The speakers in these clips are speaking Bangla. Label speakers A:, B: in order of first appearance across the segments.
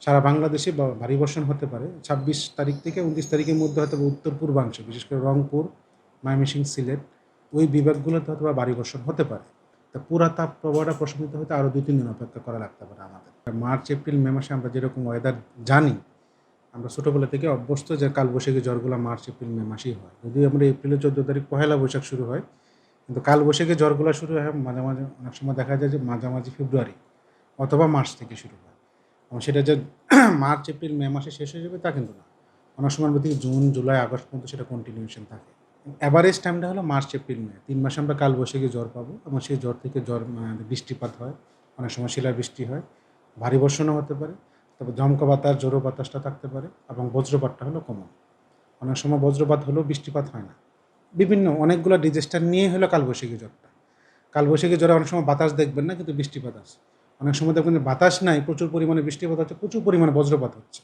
A: সারা বাংলাদেশে ভারী বর্ষণ হতে পারে ২৬ তারিখ থেকে ২৯ তারিখের মধ্যে হয়তো উত্তর পূর্বাংশে, বিশেষ করে রংপুর, ময়মনসিংহ, সিলেট ওই বিভাগগুলোতে হয়তো ভারী বর্ষণ হতে পারে। তা পুরা তাপ প্রবাহটা প্রশমিত হতে আরও ২-৩ দিন অপেক্ষা করা লাগতে পারে আমাদের। মার্চ, এপ্রিল, মে মাসে আমরা যেরকম ওয়েদার জানি, আমরা ছোটোবেলা থেকে অভ্যস্ত যে কালবৈশাখী ঝড়গুলো মার্চ, এপ্রিল, মে মাসেই হয়। যদিও আমরা এপ্রিলের ১৪ তারিখ পহেলা বৈশাখ শুরু হয়, কিন্তু কালবৈশাখী ঝড়গুলো শুরু হয় মাঝে মাঝে, অনেক সময় দেখা যায় যে মাঝামাঝি ফেব্রুয়ারি অথবা মার্চ থেকে শুরু হয়। এবং সেটা যে মার্চ, এপ্রিল, মে মাসে শেষ হয়ে যাবে তা কিন্তু না। অনেক সময় মধ্যে জুন, জুলাই, আগস্ট পর্যন্ত সেটা কন্টিনিউশন থাকে। অ্যাভারেজ টাইমটা হলো মার্চ, এপ্রিল, মে। ৩ মাসে আমরা কালবৈশাখী ঝড় পাবো এবং সেই ঝড় থেকে বৃষ্টিপাত হয়। অনেক সময় শিলাবৃষ্টি হয়, ভারী বর্ষণও হতে পারে। তবে দমকা বাতাস, জোরো বাতাসটা থাকতে পারে এবং বজ্রপাতটা হলো কমন। অনেক সময় বজ্রপাত হলেও বৃষ্টিপাত হয় না। বিভিন্ন অনেকগুলো ডিজাস্টার নিয়ে হলো কালবৈশাখী ঝড়টা। কালবৈশাখী ঝড়ে অনেক সময় বাতাস দেখবেন না, কিন্তু বৃষ্টিপাত আছে। অনেক সময় দেখবেন যে বাতাস নাই, প্রচুর পরিমাণে বৃষ্টিপাত হচ্ছে, প্রচুর পরিমাণে বজ্রপাত হচ্ছে।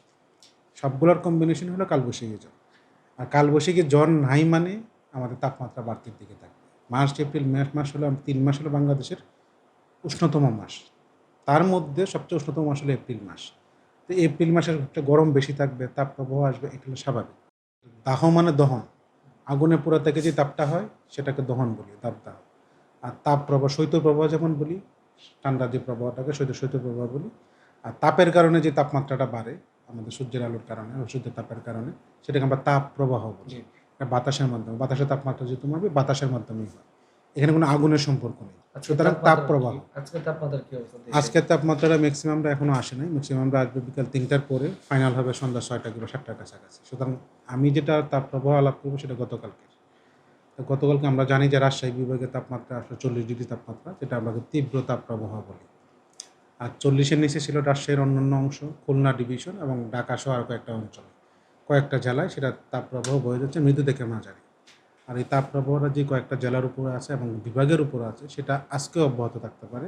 A: সবগুলোর কম্বিনেশন হলো কালবৈশাখী ঝড়। আর কালবৈশাখী ঝড় নাই মানে আমাদের তাপমাত্রা বাড়তির দিকে থাকবে। মার্চ, এপ্রিল, মে মাস হলো ৩ মাস হলো বাংলাদেশের উষ্ণতম মাস। তার মধ্যে সবচেয়ে উষ্ণতম মাস হলো এপ্রিল মাস। তো এপ্রিল মাসের একটা গরম বেশি থাকবে, তাপপ্রবাহ আসবে, এটা হলো স্বাভাবিক। দাহ মানে দহন, আগুনে পোড়া থেকে যে তাপটা হয় সেটাকে দহন বলি, তাপদাহ। আর তাপপ্রবাহ, শৈত্যপ্রবাহ যেমন বলি, ঠান্ডা যে প্রবাহটাকে শৈত্যপ্রবাহ বলি। আর তাপের কারণে যে তাপমাত্রাটা বাড়ে আমাদের সূর্যের আলোর কারণে, সূর্যের তাপের কারণে, সেটাকে আমরা তাপ প্রবাহ বলি। এটা বাতাসের মাধ্যমে, বাতাসের তাপমাত্রা যেহেতু মারবে, বাতাসের মাধ্যমেই হয়। এখানে কোনো আগুনের সম্পর্ক নেই, সুতরাং তাপ প্রবাহ। আজকের তাপমাত্রাটা ম্যাক্সিমামটা এখনও আসে নাই। ম্যাক্সিমামটা আসবে বিকাল ৩টার পরে, ফাইনাল হবে সন্ধ্যা ৬টা কিংবা ৭টার কাছাকাছি। সুতরাং আমি যেটা তাপ প্রবাহ আলাপ করবো সেটা গতকালকের। গতকালকে আমরা জানি যে রাজশাহী বিভাগের তাপমাত্রা আসলে ৪০ ডিগ্রি তাপমাত্রা, যেটা আমরা তীব্র তাপ প্রবাহ বলি। আর ৪০-এর নিচে ছিল রাজশাহীর অন্যান্য অংশ, খুলনা ডিভিশন এবং ঢাকা সহ আরও কয়েকটা অঞ্চল, কয়েকটা জেলায় সেটা তাপপ্রবাহ বয়ে যাচ্ছে মৃদু থেকে মাঝারি। আর এই তাপপ্রবাহটা যে কয়েকটা জেলার উপরে আছে এবং বিভাগের উপরে আছে, সেটা আজকেও অব্যাহত থাকতে পারে।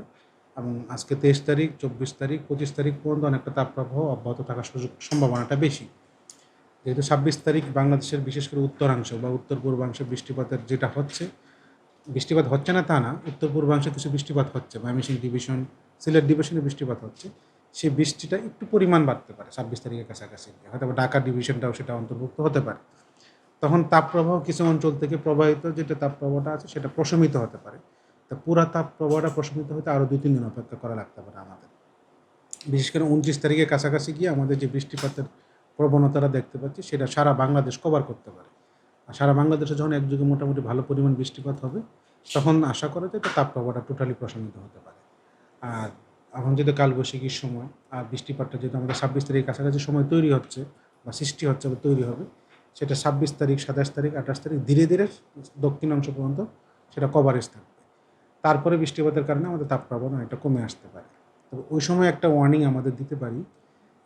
A: এবং আজকে ২৩ তারিখ, ২৪ তারিখ, ২৫ তারিখ পর্যন্ত অনেকটা তাপপ্রবাহ অব্যাহত থাকার সম্ভাবনাটা বেশি। যেহেতু ২৬ তারিখ বাংলাদেশের বিশেষ করে উত্তরাংশ বা উত্তর পূর্বাংশে বৃষ্টিপাতের যেটা হচ্ছে, বৃষ্টিপাত হচ্ছে না তা না, উত্তর পূর্বাংশে কিছু বৃষ্টিপাত হচ্ছে, ময়মনসিংহ ডিভিশন, সিলেট ডিভিশনে বৃষ্টিপাত হচ্ছে। সেই বৃষ্টিটা একটু পরিমাণ বাড়তে পারে ২৬ তারিখের কাছাকাছি, হয়তো ঢাকা ডিভিশনটাও সেটা অন্তর্ভুক্ত হতে পারে। তখন তাপপ্রবাহ কিছু অঞ্চল থেকে প্রবাহিত যেটা তাপপ্রবাহটা আছে সেটা প্রশমিত হতে পারে। তা পুরা তাপপ্রবাহটা প্রশমিত হতে আরও ২-৩ দিন অপেক্ষা করা লাগতে পারে আমাদের। বিশেষ করে ২৯ তারিখের কাছাকাছি গিয়ে আমাদের যে বৃষ্টিপাতের প্রবণতাটা দেখতে পাচ্ছি, সেটা সারা বাংলাদেশ কভার করতে পারে। আর সারা বাংলাদেশে যখন একযোগে মোটামুটি ভালো পরিমাণ বৃষ্টিপাত হবে, তখন আশা করা যায় যে তাপপ্রবাহটা টোটালি প্রশমিত হতে পারে। আর এখন যেহেতু কালবৈশাখীর সময়, আর বৃষ্টিপাতটা যেহেতু আমাদের ২৬ তারিখের কাছাকাছি সময় তৈরি হচ্ছে বা সৃষ্টি হচ্ছে বা তৈরি হবে, সেটা ২৬ তারিখ, ২৭ তারিখ, ২৮ তারিখ ধীরে ধীরে দক্ষিণ অংশ পর্যন্ত সেটা কভারেজ থাকবে। তারপরে বৃষ্টিপাতের কারণে আমাদের তাপপ্রবাহ অনেকটা কমে আসতে পারে। তবে ওই সময় একটা ওয়ার্নিং আমাদের দিতে পারি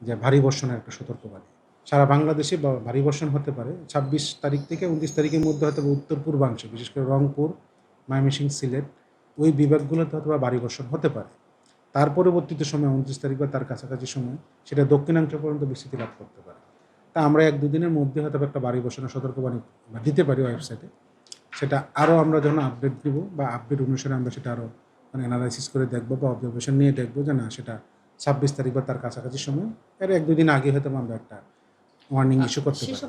A: যে ভারী বর্ষণের একটা সতর্কবাণী। সারা বাংলাদেশে ভারী বর্ষণ হতে পারে ২৬ তারিখ থেকে ২৯ তারিখের মধ্যে হয়তো উত্তর পূর্বাংশে, বিশেষ করে রংপুর, ময়মনসিংহ, সিলেট ওই বিভাগগুলোতে হয়তো ভারী বর্ষণ হতে পারে। তার পরবর্তীতে সময় ২৯ তারিখ বা তার কাছাকাছি সময় সেটা দক্ষিণাংশ পর্যন্ত বিস্তৃতি লাভ করতে পারে। তা আমরা ১-২ দিনের মধ্যে হয়তো একটা ভারী বর্ষণের সতর্কবাণী দিতে পারি ওয়েবসাইটে। সেটা আরও আমরা যখন আপডেট দিব বা আপডেট অনুসারে আমরা সেটা আরও অ্যানালাইসিস করে দেখবো বা অবজারভেশন নিয়ে দেখবো যে না, সেটা ২৬ তারিখ বা তার কাছাকাছি সময় এর ১-২ দিন আগে হয়তো আমরা একটা ওয়ার্নিং ইস্যু করতে পারি।